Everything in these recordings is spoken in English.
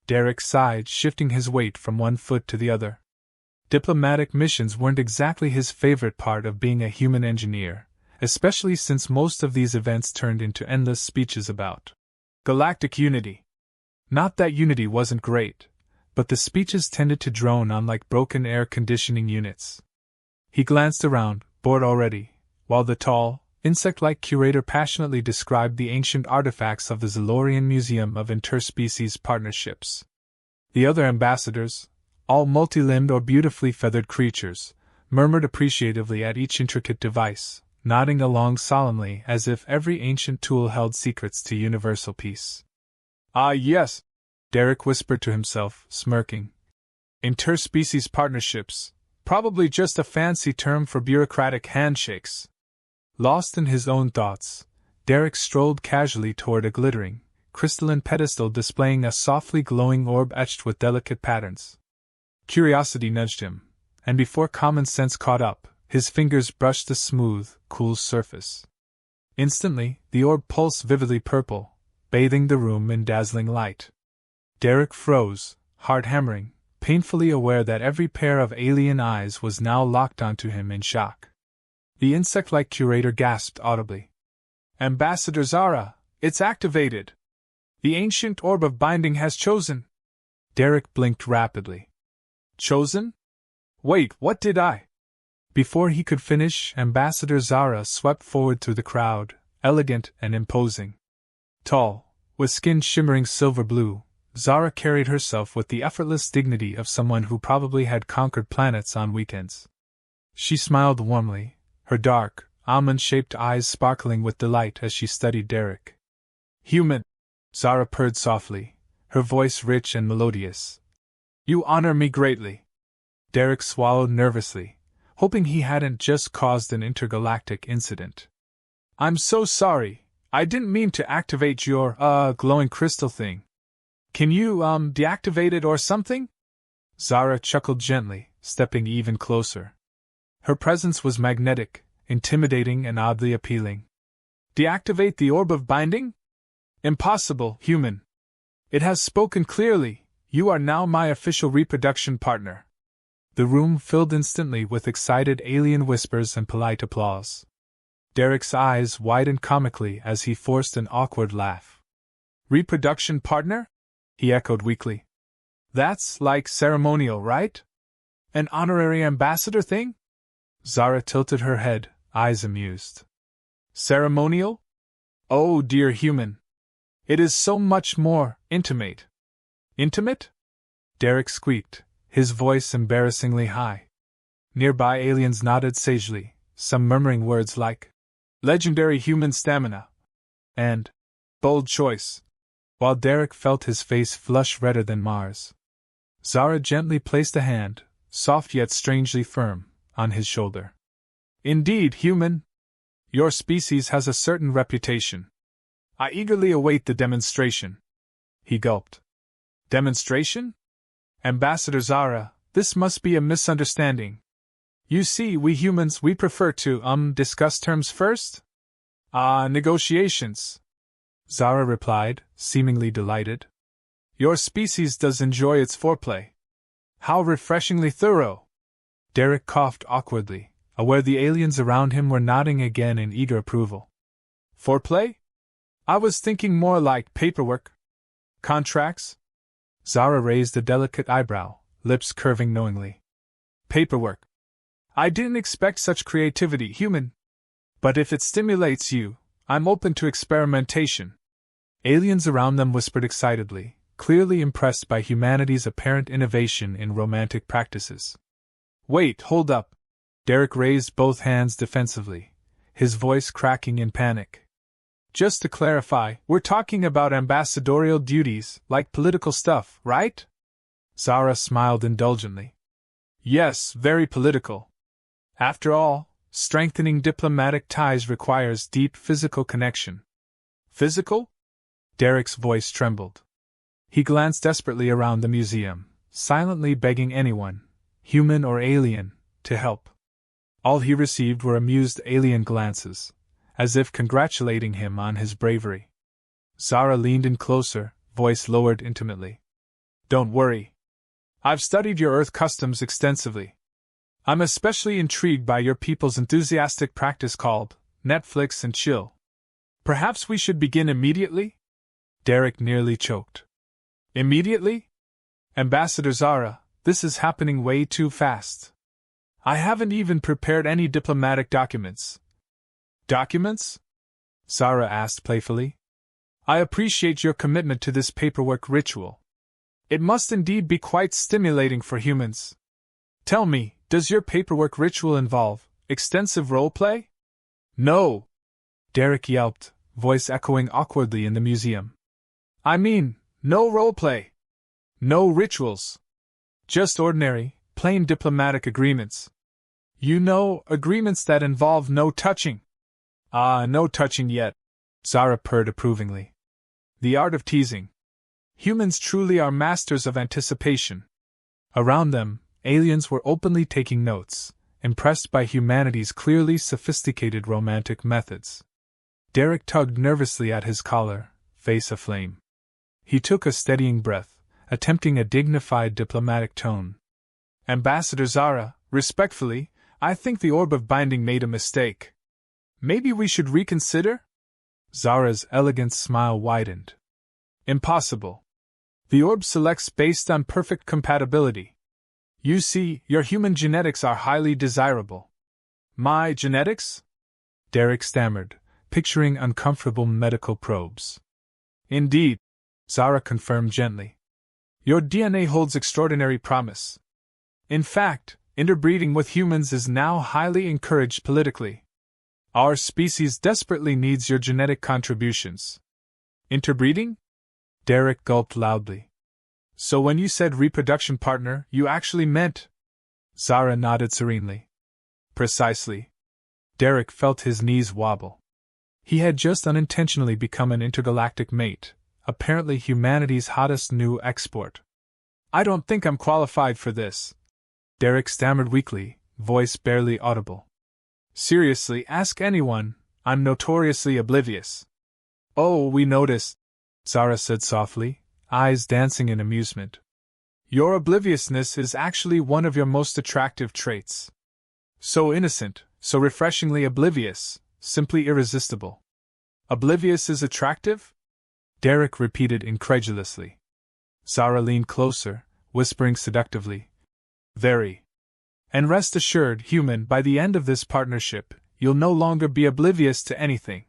Derek sighed, shifting his weight from one foot to the other. Diplomatic missions weren't exactly his favorite part of being a human engineer, especially since most of these events turned into endless speeches about galactic unity. Not that unity wasn't great, but the speeches tended to drone on like broken air conditioning units. He glanced around, bored already, while the tall, insect-like curator passionately described the ancient artifacts of the Zalorian Museum of Interspecies Partnerships. The other ambassadors, all multi-limbed or beautifully feathered creatures, murmured appreciatively at each intricate device, nodding along solemnly as if every ancient tool held secrets to universal peace. "Ah, yes," Derek whispered to himself, smirking. "Interspecies partnerships, probably just a fancy term for bureaucratic handshakes." Lost in his own thoughts, Derek strolled casually toward a glittering, crystalline pedestal displaying a softly glowing orb etched with delicate patterns. Curiosity nudged him, and before common sense caught up, his fingers brushed the smooth, cool surface. Instantly, the orb pulsed vividly purple, bathing the room in dazzling light. Derek froze, heart hammering, painfully aware that every pair of alien eyes was now locked onto him in shock. The insect-like curator gasped audibly. "Ambassador Zara, it's activated! The ancient orb of binding has chosen!" Derek blinked rapidly. "Chosen? Wait, what did I?" Before he could finish, Ambassador Zara swept forward through the crowd, elegant and imposing. Tall, with skin shimmering silver blue, Zara carried herself with the effortless dignity of someone who probably had conquered planets on weekends. She smiled warmly, her dark, almond-shaped eyes sparkling with delight as she studied Derek. "Human," Zara purred softly, her voice rich and melodious. "You honor me greatly." Derek swallowed nervously, hoping he hadn't just caused an intergalactic incident. "I'm so sorry, I didn't mean to activate your, glowing crystal thing. Can you, deactivate it or something?" Zara chuckled gently, stepping even closer. Her presence was magnetic, intimidating and oddly appealing. "Deactivate the orb of binding? Impossible, human. It has spoken clearly, you are now my official reproduction partner." The room filled instantly with excited alien whispers and polite applause. Derek's eyes widened comically as he forced an awkward laugh. "Reproduction partner?" he echoed weakly. "That's like ceremonial, right? An honorary ambassador thing?" Zara tilted her head, eyes amused. "Ceremonial? Oh dear human. It is so much more intimate." "Intimate?" Derek squeaked, his voice embarrassingly high. Nearby aliens nodded sagely, some murmuring words like, "Legendary human stamina," and "bold choice," while Derek felt his face flush redder than Mars. Zara gently placed a hand, soft yet strangely firm, on his shoulder. "Indeed, human. Your species has a certain reputation. I eagerly await the demonstration." He gulped. "Demonstration? Ambassador Zara, this must be a misunderstanding. You see, we humans, we prefer to, discuss terms first?" Negotiations," Zara replied, seemingly delighted. "Your species does enjoy its foreplay. How refreshingly thorough." Derek coughed awkwardly, aware the aliens around him were nodding again in eager approval. "Foreplay? I was thinking more like paperwork. Contracts?" Zara raised a delicate eyebrow, lips curving knowingly. "Paperwork. I didn't expect such creativity, human. But if it stimulates you, I'm open to experimentation." Aliens around them whispered excitedly, clearly impressed by humanity's apparent innovation in romantic practices. "Wait, hold up." Derek raised both hands defensively, his voice cracking in panic. "Just to clarify, we're talking about ambassadorial duties, like political stuff, right?" Zara smiled indulgently. "Yes, very political. After all, strengthening diplomatic ties requires deep physical connection." "Physical?" Derek's voice trembled. He glanced desperately around the museum, silently begging anyone, human or alien, to help. All he received were amused alien glances, as if congratulating him on his bravery. Zara leaned in closer, voice lowered intimately. Don't worry. I've studied your Earth customs extensively. I'm especially intrigued by your people's enthusiastic practice called Netflix and chill. Perhaps we should begin immediately? Derek nearly choked. Immediately? Ambassador Zara, this is happening way too fast. I haven't even prepared any diplomatic documents. Documents? Zara asked playfully. I appreciate your commitment to this paperwork ritual. It must indeed be quite stimulating for humans. Tell me, does your paperwork ritual involve extensive role-play? No, Derek yelped, voice echoing awkwardly in the museum. I mean, no role-play. No rituals. Just ordinary, plain diplomatic agreements. You know, agreements that involve no touching. Ah, no touching yet, Zara purred approvingly. The art of teasing. Humans truly are masters of anticipation. Around them, aliens were openly taking notes, impressed by humanity's clearly sophisticated romantic methods. Derek tugged nervously at his collar, face aflame. He took a steadying breath, attempting a dignified diplomatic tone. Ambassador Zara, respectfully, I think the Orb of Binding made a mistake. Maybe we should reconsider? Zara's elegant smile widened. Impossible. The orb selects based on perfect compatibility. You see, your human genetics are highly desirable. My genetics? Derek stammered, picturing uncomfortable medical probes. Indeed, Zara confirmed gently. Your DNA holds extraordinary promise. In fact, interbreeding with humans is now highly encouraged politically. Our species desperately needs your genetic contributions. Interbreeding? Derek gulped loudly. So when you said reproduction partner, you actually meant? Zara nodded serenely. Precisely. Derek felt his knees wobble. He had just unintentionally become an intergalactic mate, apparently humanity's hottest new export. I don't think I'm qualified for this. Derek stammered weakly, voice barely audible. Seriously, ask anyone, I'm notoriously oblivious. Oh, we noticed, Zara said softly, eyes dancing in amusement. Your obliviousness is actually one of your most attractive traits. So innocent, so refreshingly oblivious, simply irresistible. Oblivious is attractive? Derek repeated incredulously. Zara leaned closer, whispering seductively. Very. And rest assured, human, by the end of this partnership, you'll no longer be oblivious to anything.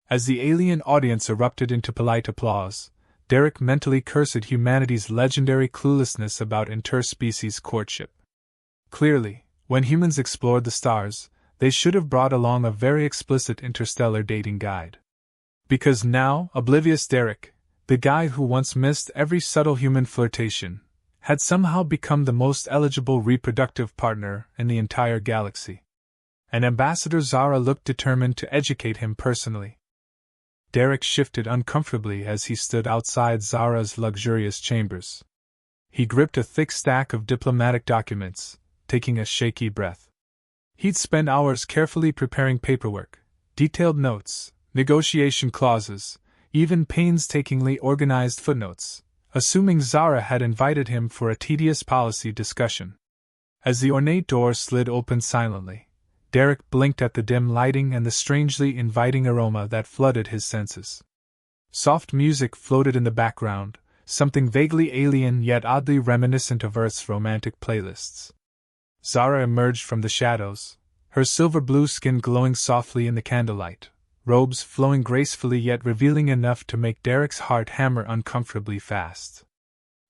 As the alien audience erupted into polite applause, Derek mentally cursed humanity's legendary cluelessness about interspecies courtship. Clearly, when humans explored the stars, they should have brought along a very explicit interstellar dating guide. Because now, oblivious Derek, the guy who once missed every subtle human flirtation, had somehow become the most eligible reproductive partner in the entire galaxy. And Ambassador Zara looked determined to educate him personally. Derek shifted uncomfortably as he stood outside Zara's luxurious chambers. He gripped a thick stack of diplomatic documents, taking a shaky breath. He'd spent hours carefully preparing paperwork, detailed notes, negotiation clauses, even painstakingly organized footnotes, assuming Zara had invited him for a tedious policy discussion. As the ornate door slid open silently, Derek blinked at the dim lighting and the strangely inviting aroma that flooded his senses. Soft music floated in the background, something vaguely alien yet oddly reminiscent of Earth's romantic playlists. Zara emerged from the shadows, her silver-blue skin glowing softly in the candlelight, robes flowing gracefully yet revealing enough to make Derek's heart hammer uncomfortably fast.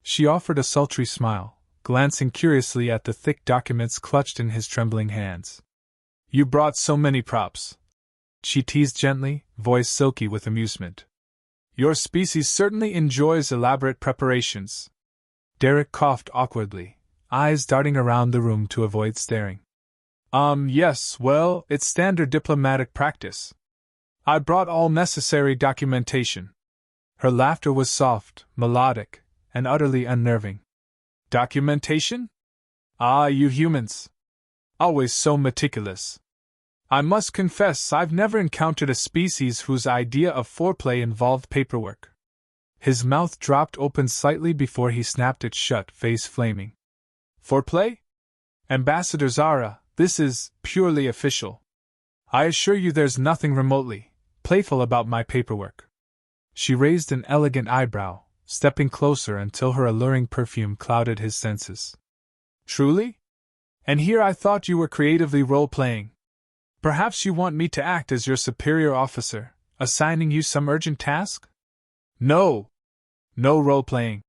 She offered a sultry smile, glancing curiously at the thick documents clutched in his trembling hands. You brought so many props, she teased gently, voice silky with amusement. Your species certainly enjoys elaborate preparations. Derek coughed awkwardly, eyes darting around the room to avoid staring. Yes, well, it's standard diplomatic practice. I brought all necessary documentation. Her laughter was soft, melodic, and utterly unnerving. Documentation? Ah, you humans. Always so meticulous. I must confess I've never encountered a species whose idea of foreplay involved paperwork. His mouth dropped open slightly before he snapped it shut, face flaming. Foreplay? Ambassador Zara, this is purely official. I assure you there's nothing remotely playful about my paperwork. She raised an elegant eyebrow, stepping closer until her alluring perfume clouded his senses. Truly? And here I thought you were creatively role-playing. Perhaps you want me to act as your superior officer, assigning you some urgent task? No! No role-playing,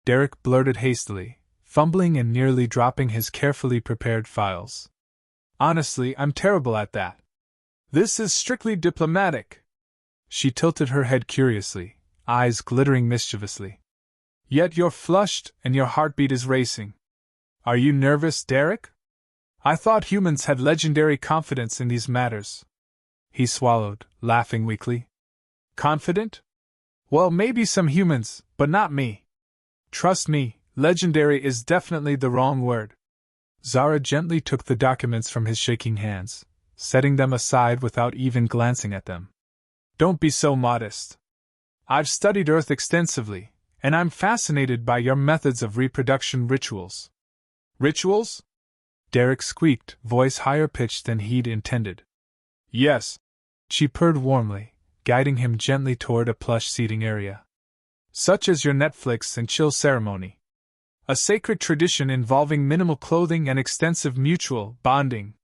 Derek blurted hastily, fumbling and nearly dropping his carefully prepared files. Honestly, I'm terrible at that. This is strictly diplomatic. She tilted her head curiously, eyes glittering mischievously. Yet you're flushed and your heartbeat is racing. Are you nervous, Derek? I thought humans had legendary confidence in these matters. He swallowed, laughing weakly. Confident? Well, maybe some humans, but not me. Trust me, legendary is definitely the wrong word. Zara gently took the documents from his shaking hands, setting them aside without even glancing at them. Don't be so modest. I've studied Earth extensively, and I'm fascinated by your methods of reproduction rituals. Rituals? Derek squeaked, voice higher pitched than he'd intended. Yes, she purred warmly, guiding him gently toward a plush seating area. Such as your Netflix and chill ceremony. A sacred tradition involving minimal clothing and extensive mutual bonding.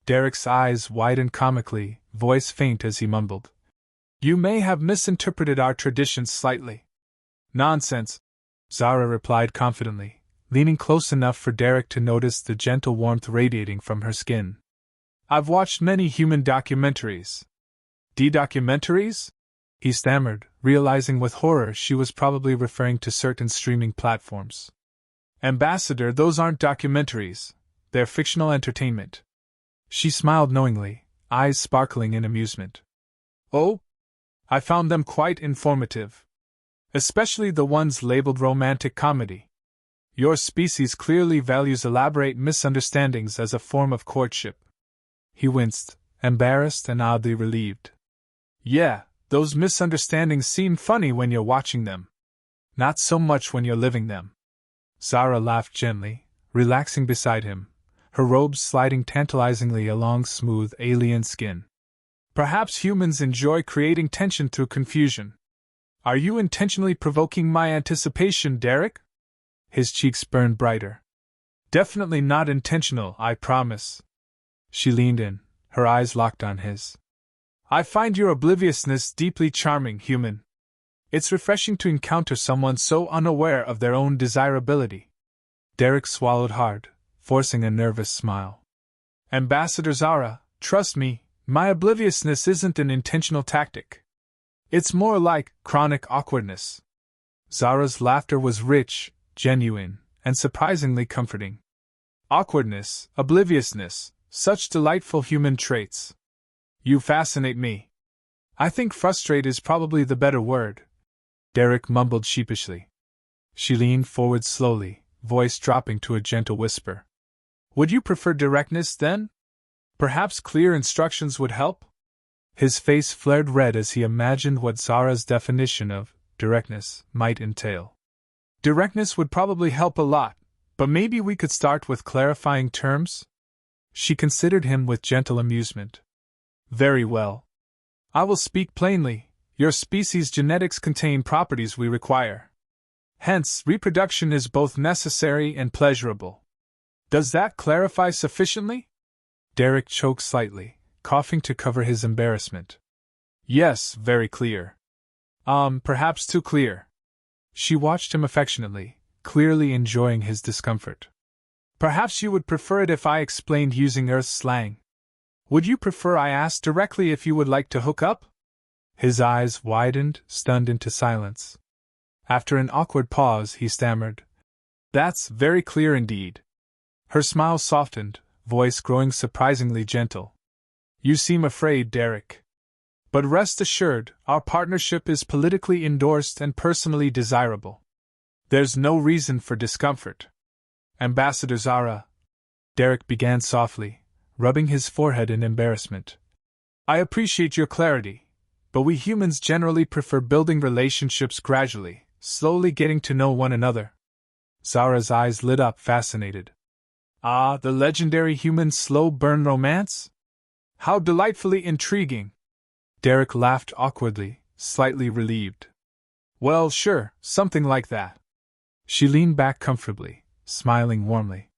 Derek's eyes widened comically, voice faint as he mumbled. You may have misinterpreted our traditions slightly. Nonsense, Zara replied confidently, leaning close enough for Derek to notice the gentle warmth radiating from her skin. I've watched many human documentaries. Documentaries? He stammered, realizing with horror she was probably referring to certain streaming platforms. Ambassador, those aren't documentaries. They're fictional entertainment. She smiled knowingly, eyes sparkling in amusement. Oh? I found them quite informative. Especially the ones labeled romantic comedy. Your species clearly values elaborate misunderstandings as a form of courtship. He winced, embarrassed and oddly relieved. Yeah, those misunderstandings seem funny when you're watching them. Not so much when you're living them. Zara laughed gently, relaxing beside him, her robes sliding tantalizingly along smooth alien skin. Perhaps humans enjoy creating tension through confusion. Are you intentionally provoking my anticipation, Derek? His cheeks burned brighter. Definitely not intentional, I promise. She leaned in, her eyes locked on his. I find your obliviousness deeply charming, human. It's refreshing to encounter someone so unaware of their own desirability. Derek swallowed hard, forcing a nervous smile. Ambassador Zara, trust me, my obliviousness isn't an intentional tactic. It's more like chronic awkwardness. Zara's laughter was rich, genuine, and surprisingly comforting. Awkwardness, obliviousness, such delightful human traits. You fascinate me. I think frustrate is probably the better word. Derek mumbled sheepishly. She leaned forward slowly, voice dropping to a gentle whisper. Would you prefer directness, then? Perhaps clear instructions would help? His face flared red as he imagined what Zara's definition of directness might entail. Directness would probably help a lot, but maybe we could start with clarifying terms? She considered him with gentle amusement. Very well. I will speak plainly. Your species' genetics contain properties we require. Hence, reproduction is both necessary and pleasurable. Does that clarify sufficiently? Derek choked slightly, coughing to cover his embarrassment. Yes, very clear. Perhaps too clear. She watched him affectionately, clearly enjoying his discomfort. Perhaps you would prefer it if I explained using Earth slang. Would you prefer I asked directly if you would like to hook up? His eyes widened, stunned into silence. After an awkward pause, he stammered. That's very clear indeed. Her smile softened, voice growing surprisingly gentle. You seem afraid, Derek. But rest assured, our partnership is politically endorsed and personally desirable. There's no reason for discomfort. Ambassador Zara, Derek began softly, rubbing his forehead in embarrassment. I appreciate your clarity, But we humans generally prefer building relationships gradually, slowly getting to know one another. Zara's eyes lit up, fascinated. Ah, the legendary human slow burn romance? How delightfully intriguing! Derek laughed awkwardly, slightly relieved. Well, sure, something like that. She leaned back comfortably, smiling warmly.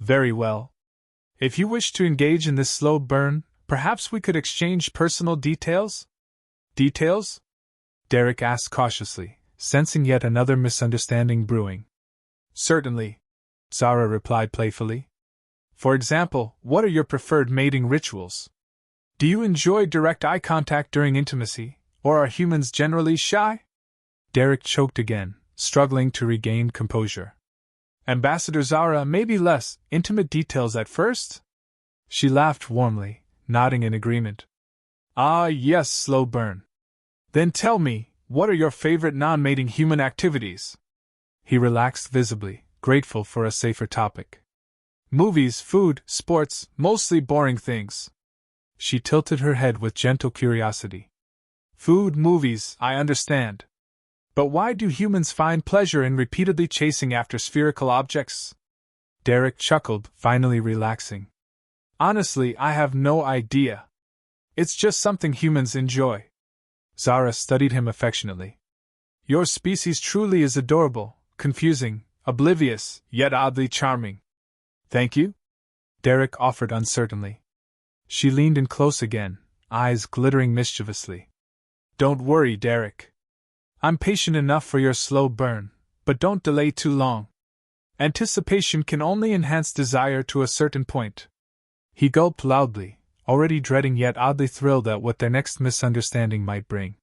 Very well. If you wish to engage in this slow burn, perhaps we could exchange personal details? Details? Derek asked cautiously, sensing yet another misunderstanding brewing. Certainly, Zara replied playfully. For example, what are your preferred mating rituals? Do you enjoy direct eye contact during intimacy, or are humans generally shy? Derek choked again, struggling to regain composure. Ambassador Zara, maybe less intimate details at first? She laughed warmly, nodding in agreement. Ah, yes, slow burn. Then tell me, what are your favorite non-mating human activities? He relaxed visibly, grateful for a safer topic. Movies, food, sports, mostly boring things. She tilted her head with gentle curiosity. Food, movies, I understand. But why do humans find pleasure in repeatedly chasing after spherical objects? Derek chuckled, finally relaxing. Honestly, I have no idea. It's just something humans enjoy. Zara studied him affectionately. Your species truly is adorable, confusing, oblivious, yet oddly charming. Thank you? Derek offered uncertainly. She leaned in close again, eyes glittering mischievously. Don't worry, Derek. I'm patient enough for your slow burn, but don't delay too long. Anticipation can only enhance desire to a certain point. He gulped loudly, already dreading yet oddly thrilled at what their next misunderstanding might bring.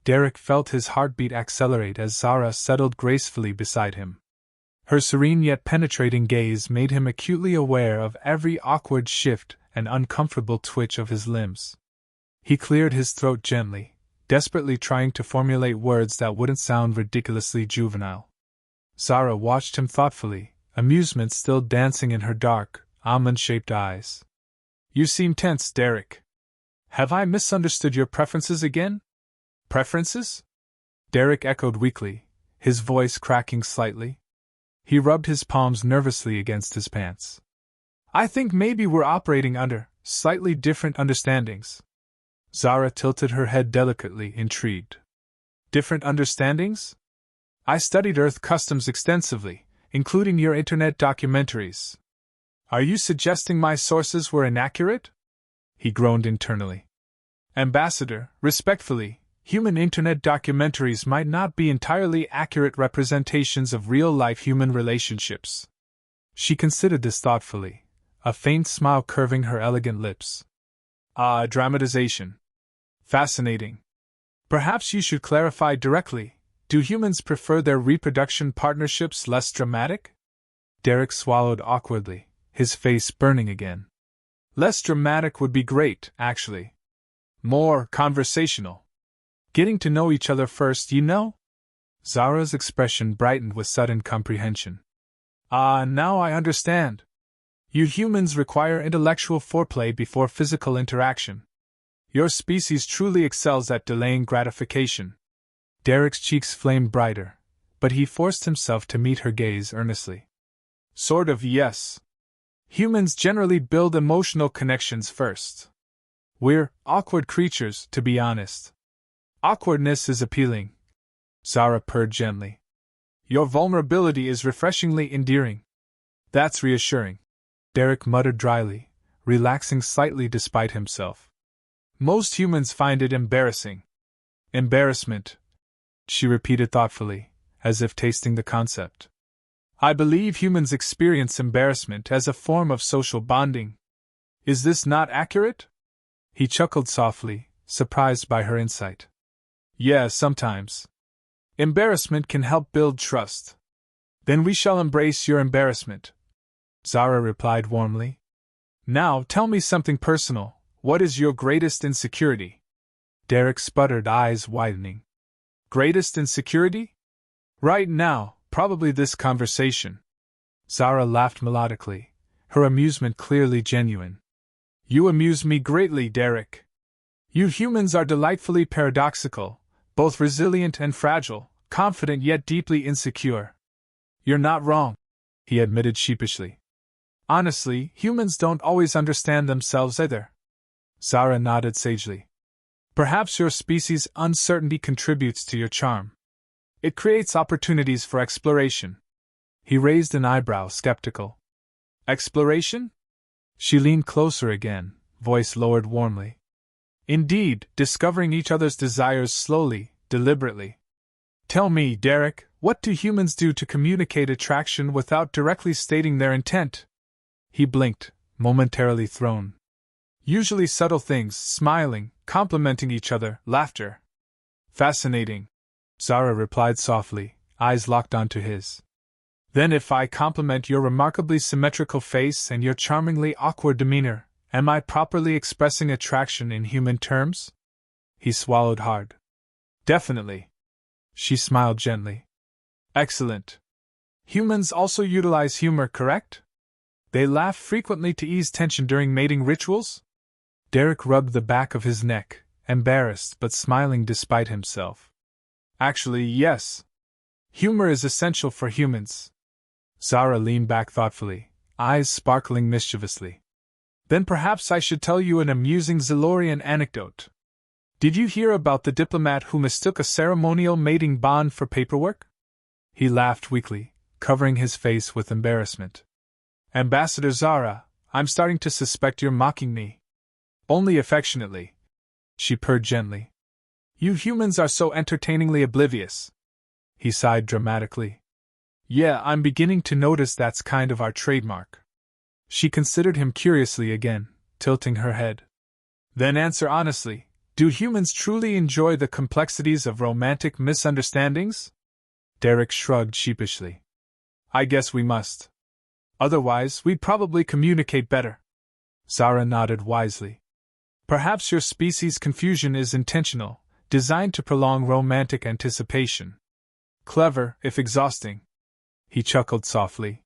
Derek felt his heartbeat accelerate as Zara settled gracefully beside him. Her serene yet penetrating gaze made him acutely aware of every awkward shift and uncomfortable twitch of his limbs. He cleared his throat gently, desperately trying to formulate words that wouldn't sound ridiculously juvenile. Zara watched him thoughtfully, amusement still dancing in her dark, almond-shaped eyes. You seem tense, Derek. Have I misunderstood your preferences again? Preferences? Derek echoed weakly, his voice cracking slightly. He rubbed his palms nervously against his pants. I think maybe we're operating under slightly different understandings. Zara tilted her head delicately, intrigued. Different understandings? I studied Earth customs extensively, including your internet documentaries. Are you suggesting my sources were inaccurate? He groaned internally. Ambassador, respectfully, human internet documentaries might not be entirely accurate representations of real-life human relationships. She considered this thoughtfully, a faint smile curving her elegant lips. Ah, dramatization. Fascinating. Perhaps you should clarify directly, do humans prefer their reproduction partnerships less dramatic? Derek swallowed awkwardly, his face burning again. Less dramatic would be great, actually. More conversational. Getting to know each other first, you know? Zara's expression brightened with sudden comprehension. Ah, now I understand. You humans require intellectual foreplay before physical interaction. Your species truly excels at delaying gratification. Derek's cheeks flamed brighter, but he forced himself to meet her gaze earnestly. Sort of, yes. Humans generally build emotional connections first. We're awkward creatures, to be honest. Awkwardness is appealing. Zara purred gently. Your vulnerability is refreshingly endearing. That's reassuring. Derek muttered dryly, relaxing slightly despite himself. Most humans find it embarrassing. Embarrassment, she repeated thoughtfully, as if tasting the concept. I believe humans experience embarrassment as a form of social bonding. Is this not accurate? He chuckled softly, surprised by her insight. Yeah, sometimes. Embarrassment can help build trust. Then we shall embrace your embarrassment, Zara replied warmly. Now tell me something personal. What is your greatest insecurity? Derek sputtered, eyes widening. Greatest insecurity? Right now, probably this conversation. Zara laughed melodically, her amusement clearly genuine. You amuse me greatly, Derek. You humans are delightfully paradoxical, both resilient and fragile, confident yet deeply insecure. You're not wrong, he admitted sheepishly. Honestly, humans don't always understand themselves either. Zara nodded sagely. Perhaps your species' uncertainty contributes to your charm. It creates opportunities for exploration. He raised an eyebrow, skeptical. Exploration? She leaned closer again, voice lowered warmly. Indeed, discovering each other's desires slowly, deliberately. Tell me, Derek, what do humans do to communicate attraction without directly stating their intent? He blinked, momentarily thrown. Usually subtle things, smiling, complimenting each other, laughter. Fascinating, Zara replied softly, eyes locked onto his. Then if I compliment your remarkably symmetrical face and your charmingly awkward demeanor, am I properly expressing attraction in human terms? He swallowed hard. Definitely. She smiled gently. Excellent. Humans also utilize humor, correct? They laugh frequently to ease tension during mating rituals? Derek rubbed the back of his neck, embarrassed but smiling despite himself. Actually, yes. Humor is essential for humans. Zara leaned back thoughtfully, eyes sparkling mischievously. Then perhaps I should tell you an amusing Zilorian anecdote. Did you hear about the diplomat who mistook a ceremonial mating bond for paperwork? He laughed weakly, covering his face with embarrassment. Ambassador Zara, I'm starting to suspect you're mocking me. Only affectionately. She purred gently. You humans are so entertainingly oblivious. He sighed dramatically. Yeah, I'm beginning to notice that's kind of our trademark. She considered him curiously again, tilting her head. Then answer honestly, do humans truly enjoy the complexities of romantic misunderstandings? Derek shrugged sheepishly. I guess we must. Otherwise, we'd probably communicate better. Zara nodded wisely. Perhaps your species' confusion is intentional, designed to prolong romantic anticipation. Clever, if exhausting. He chuckled softly.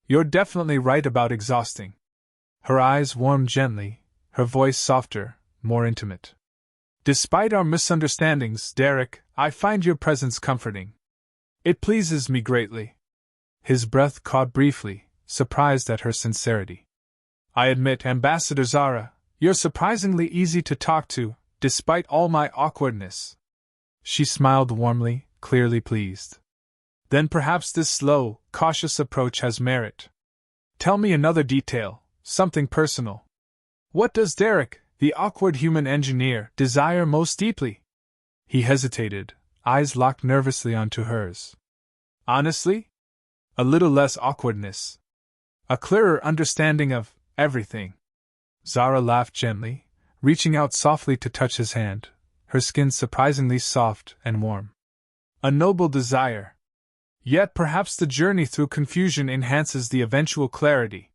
You're definitely right about exhausting. Her eyes warmed gently, her voice softer, more intimate. Despite our misunderstandings, Derek, I find your presence comforting. It pleases me greatly. His breath caught briefly, surprised at her sincerity. I admit, Ambassador Zara, you're surprisingly easy to talk to, despite all my awkwardness. She smiled warmly, clearly pleased. Then perhaps this slow, cautious approach has merit. Tell me another detail, something personal. What does Derek, the awkward human engineer, desire most deeply? He hesitated, eyes locked nervously onto hers. Honestly? A little less awkwardness. A clearer understanding of everything. Zara laughed gently, reaching out softly to touch his hand, her skin surprisingly soft and warm. A noble desire. Yet perhaps the journey through confusion enhances the eventual clarity.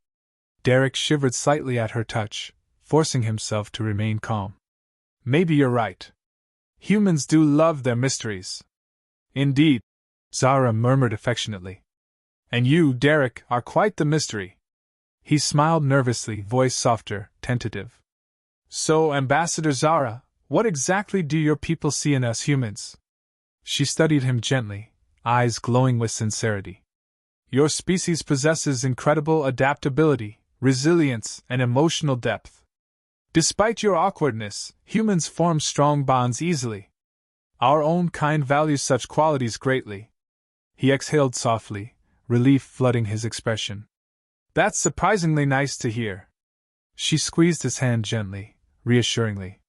Derek shivered slightly at her touch, forcing himself to remain calm. Maybe you're right. Humans do love their mysteries. Indeed, Zara murmured affectionately. And you, Derek, are quite the mystery. He smiled nervously, voice softer, tentative. So, Ambassador Zara, what exactly do your people see in us humans? She studied him gently, eyes glowing with sincerity. Your species possesses incredible adaptability, resilience, and emotional depth. Despite your awkwardness, humans form strong bonds easily. Our own kind values such qualities greatly. He exhaled softly, relief flooding his expression. That's surprisingly nice to hear. She squeezed his hand gently, reassuringly.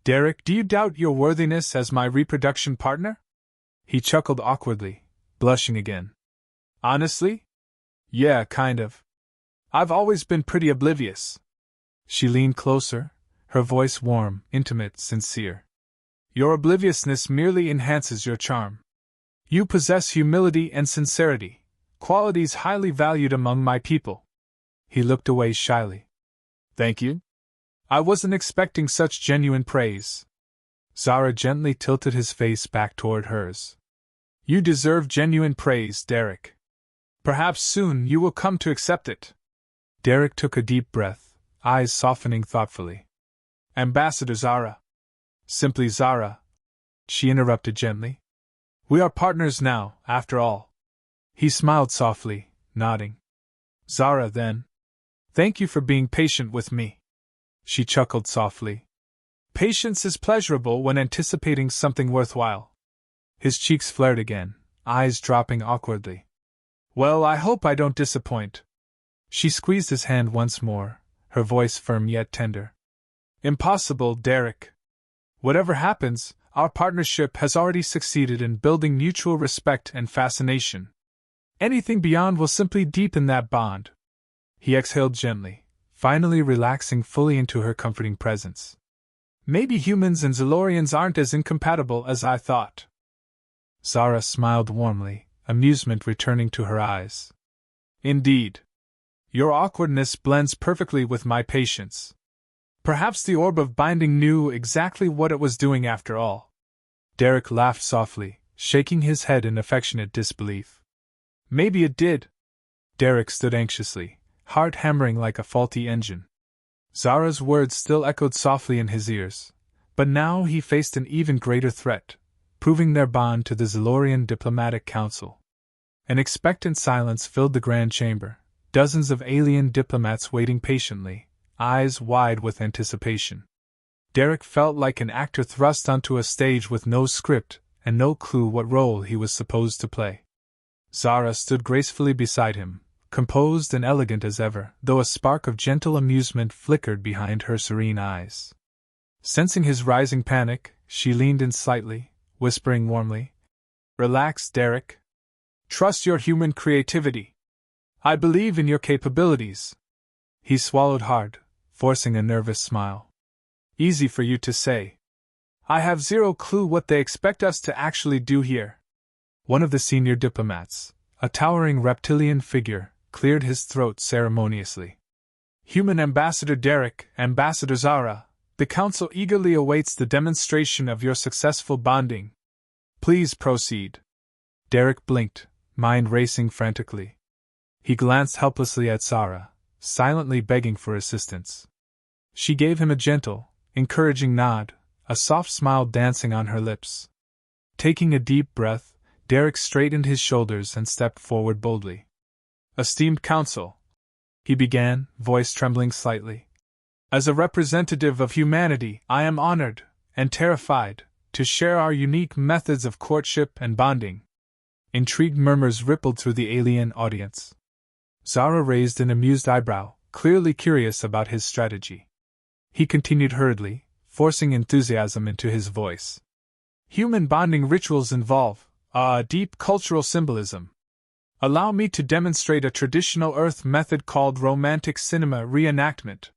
Derek, do you doubt your worthiness as my reproduction partner? He chuckled awkwardly, blushing again. Honestly? Yeah, kind of. I've always been pretty oblivious. She leaned closer, her voice warm, intimate, sincere. Your obliviousness merely enhances your charm. You possess humility and sincerity, qualities highly valued among my people. He looked away shyly. Thank you. I wasn't expecting such genuine praise. Zara gently tilted his face back toward hers. You deserve genuine praise, Derek. Perhaps soon you will come to accept it. Derek took a deep breath, eyes softening thoughtfully. Ambassador Zara, Simply Zara, she interrupted gently. We are partners now, after all. He smiled softly, nodding. Zara, then. Thank you for being patient with me. She chuckled softly. Patience is pleasurable when anticipating something worthwhile. His cheeks flared again, eyes dropping awkwardly. Well, I hope I don't disappoint. She squeezed his hand once more, her voice firm yet tender. Impossible, Derek. Whatever happens, our partnership has already succeeded in building mutual respect and fascination. Anything beyond will simply deepen that bond. He exhaled gently, finally relaxing fully into her comforting presence. Maybe humans and Zalorians aren't as incompatible as I thought. Zara smiled warmly, amusement returning to her eyes. Indeed. Your awkwardness blends perfectly with my patience. Perhaps the orb of binding knew exactly what it was doing after all. Derek laughed softly, shaking his head in affectionate disbelief. Maybe it did. Derek stood anxiously, heart hammering like a faulty engine. Zara's words still echoed softly in his ears, but now he faced an even greater threat, proving their bond to the Zalorian Diplomatic Council. An expectant silence filled the grand chamber, dozens of alien diplomats waiting patiently, eyes wide with anticipation. Derek felt like an actor thrust onto a stage with no script and no clue what role he was supposed to play. Zara stood gracefully beside him, composed and elegant as ever, though a spark of gentle amusement flickered behind her serene eyes. Sensing his rising panic, she leaned in slightly, whispering warmly, Relax, Derek. Trust your human creativity. I believe in your capabilities. He swallowed hard, forcing a nervous smile. Easy for you to say. I have zero clue what they expect us to actually do here. One of the senior diplomats, a towering reptilian figure, cleared his throat ceremoniously. Human Ambassador Derek, Ambassador Zara, the Council eagerly awaits the demonstration of your successful bonding. Please proceed. Derek blinked, mind racing frantically. He glanced helplessly at Zara, silently begging for assistance. She gave him a gentle, encouraging nod, a soft smile dancing on her lips. Taking a deep breath, Derek straightened his shoulders and stepped forward boldly. Esteemed Council, he began, voice trembling slightly. As a representative of humanity, I am honored, and terrified, to share our unique methods of courtship and bonding. Intrigued murmurs rippled through the alien audience. Zara raised an amused eyebrow, clearly curious about his strategy. He continued hurriedly, forcing enthusiasm into his voice. Human bonding rituals involve a deep cultural symbolism. Allow me to demonstrate a traditional Earth method called romantic cinema reenactment.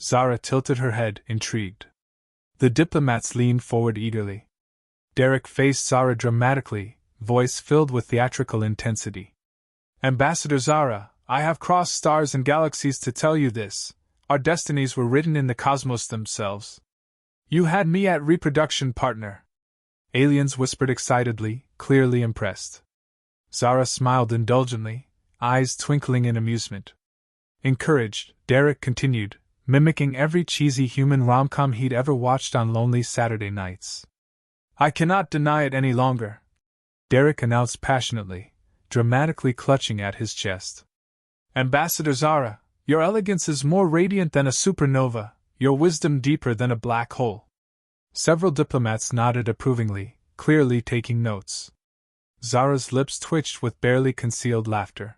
Zara tilted her head, intrigued. The diplomats leaned forward eagerly. Derek faced Zara dramatically, voice filled with theatrical intensity. Ambassador Zara, I have crossed stars and galaxies to tell you this. Our destinies were written in the cosmos themselves. You had me at reproduction, partner. Aliens whispered excitedly, clearly impressed. Zara smiled indulgently, eyes twinkling in amusement. Encouraged, Derek continued, mimicking every cheesy human rom-com he'd ever watched on lonely Saturday nights. I cannot deny it any longer, Derek announced passionately, dramatically clutching at his chest. Ambassador Zara, your elegance is more radiant than a supernova, your wisdom deeper than a black hole. Several diplomats nodded approvingly, clearly taking notes. Zara's lips twitched with barely concealed laughter.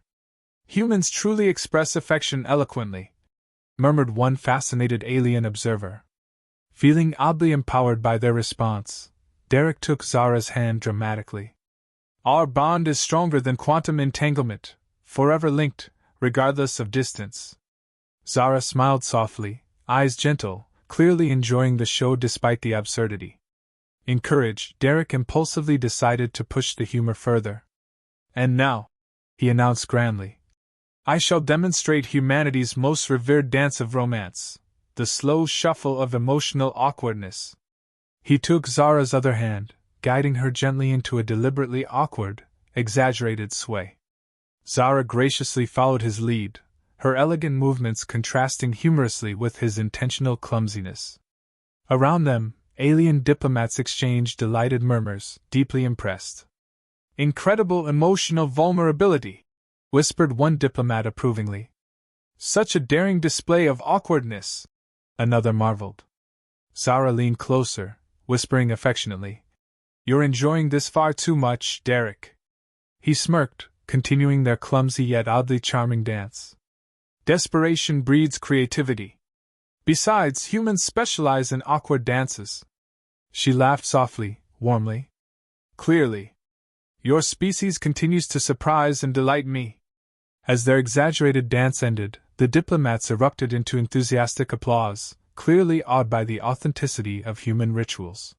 Humans truly express affection eloquently, murmured one fascinated alien observer. Feeling oddly empowered by their response, Derek took Zara's hand dramatically. Our bond is stronger than quantum entanglement, forever linked, regardless of distance. Zara smiled softly, eyes gentle, clearly enjoying the show despite the absurdity. Encouraged, Derek impulsively decided to push the humor further. And now, he announced grandly, I shall demonstrate humanity's most revered dance of romance, the slow shuffle of emotional awkwardness. He took Zara's other hand, guiding her gently into a deliberately awkward, exaggerated sway. Zara graciously followed his lead, her elegant movements contrasting humorously with his intentional clumsiness. Around them, alien diplomats exchanged delighted murmurs, deeply impressed. "Incredible emotional vulnerability," whispered one diplomat approvingly. "Such a daring display of awkwardness," another marveled. Zara leaned closer, whispering affectionately, "You're enjoying this far too much, Derek." He smirked, continuing their clumsy yet oddly charming dance. "Desperation breeds creativity. Besides, humans specialize in awkward dances." She laughed softly, warmly. "Clearly. Your species continues to surprise and delight me." As their exaggerated dance ended, the diplomats erupted into enthusiastic applause, clearly awed by the authenticity of human rituals.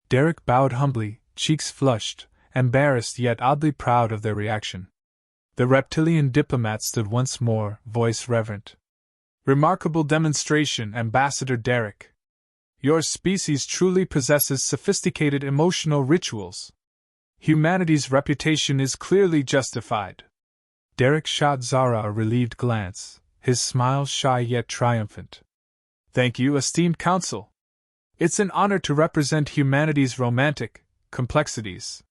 Derek bowed humbly, cheeks flushed, embarrassed yet oddly proud of their reaction. The reptilian diplomat stood once more, voice reverent. "Remarkable demonstration, Ambassador Derek. Your species truly possesses sophisticated emotional rituals. Humanity's reputation is clearly justified." Derek shot Zara a relieved glance, his smile shy yet triumphant. "Thank you, esteemed council. It's an honor to represent humanity's romantic complexities."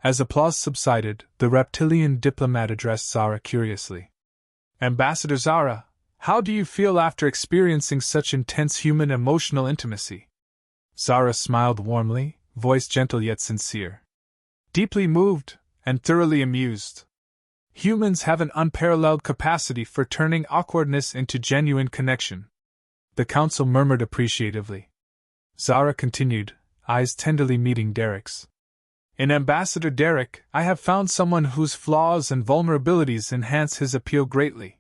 As applause subsided, the reptilian diplomat addressed Zara curiously. "Ambassador Zara, how do you feel after experiencing such intense human emotional intimacy?" Zara smiled warmly, voice gentle yet sincere. "Deeply moved, and thoroughly amused. Humans have an unparalleled capacity for turning awkwardness into genuine connection." The council murmured appreciatively. Zara continued, eyes tenderly meeting Derek's. "In Ambassador Derek, I have found someone whose flaws and vulnerabilities enhance his appeal greatly.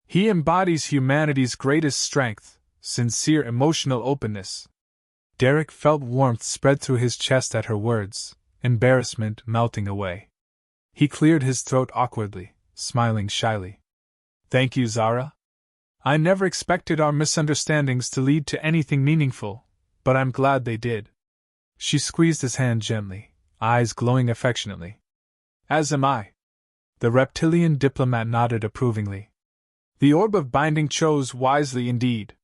He embodies humanity's greatest strength, sincere emotional openness." Derek felt warmth spread through his chest at her words, embarrassment melting away. He cleared his throat awkwardly, smiling shyly. "Thank you, Zara. I never expected our misunderstandings to lead to anything meaningful, but I'm glad they did." She squeezed his hand gently, eyes glowing affectionately. "As am I." The reptilian diplomat nodded approvingly. "The orb of binding chose wisely indeed.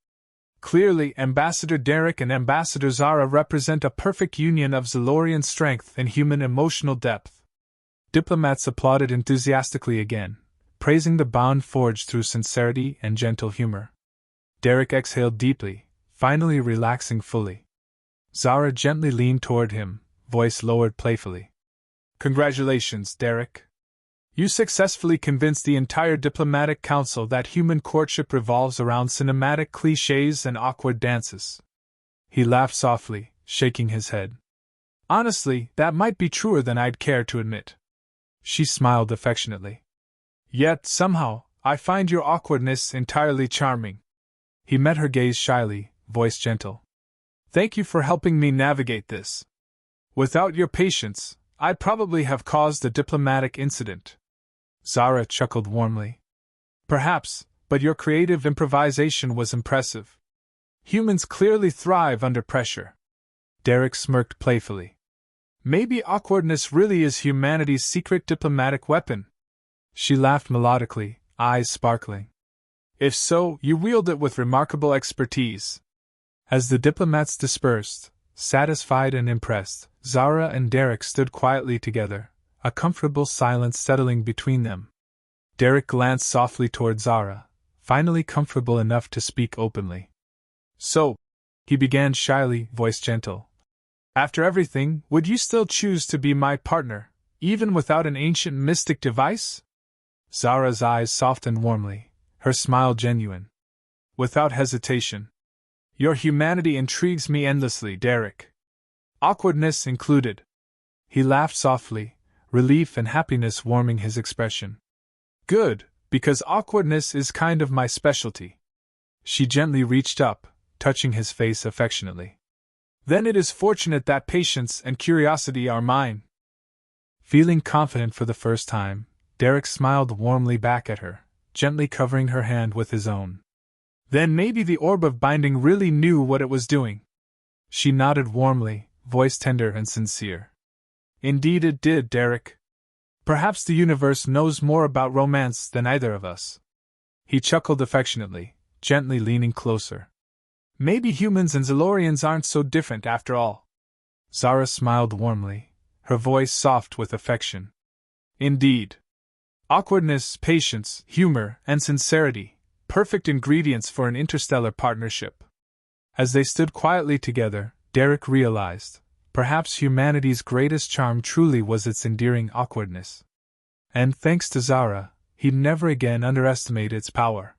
Clearly, Ambassador Derek and Ambassador Zara represent a perfect union of Zalorian strength and human emotional depth." Diplomats applauded enthusiastically again, praising the bond forged through sincerity and gentle humor. Derek exhaled deeply, finally relaxing fully. Zara gently leaned toward him, voice lowered playfully. "Congratulations, Derek. You successfully convinced the entire diplomatic council that human courtship revolves around cinematic clichés and awkward dances." He laughed softly, shaking his head. "Honestly, that might be truer than I'd care to admit." She smiled affectionately. "Yet, somehow, I find your awkwardness entirely charming." He met her gaze shyly, voice gentle. "Thank you for helping me navigate this. Without your patience, I'd probably have caused a diplomatic incident." Zara chuckled warmly. "Perhaps, but your creative improvisation was impressive. Humans clearly thrive under pressure." Derek smirked playfully. "Maybe awkwardness really is humanity's secret diplomatic weapon." She laughed melodically, eyes sparkling. "If so, you wield it with remarkable expertise." As the diplomats dispersed, satisfied and impressed, Zara and Derek stood quietly together, a comfortable silence settling between them. Derek glanced softly toward Zara, finally comfortable enough to speak openly. "So," he began shyly, voice gentle, "after everything, would you still choose to be my partner, even without an ancient mystic device?" Zara's eyes softened warmly, her smile genuine. "Without hesitation. Your humanity intrigues me endlessly, Derek. Awkwardness included." He laughed softly, relief and happiness warming his expression. "Good, because awkwardness is kind of my specialty." She gently reached up, touching his face affectionately. "Then it is fortunate that patience and curiosity are mine." Feeling confident for the first time, Derek smiled warmly back at her, gently covering her hand with his own. "Then maybe the orb of binding really knew what it was doing." She nodded warmly, voice tender and sincere. "Indeed it did, Derek. Perhaps the universe knows more about romance than either of us." He chuckled affectionately, gently leaning closer. Maybe humans and Zalorians aren't so different after all. Zara smiled warmly, her voice soft with affection. Indeed. Awkwardness, patience, humor, and sincerity, perfect ingredients for an interstellar partnership. As they stood quietly together, Derek realized, perhaps humanity's greatest charm truly was its endearing awkwardness. And thanks to Zara, he'd never again underestimate its power.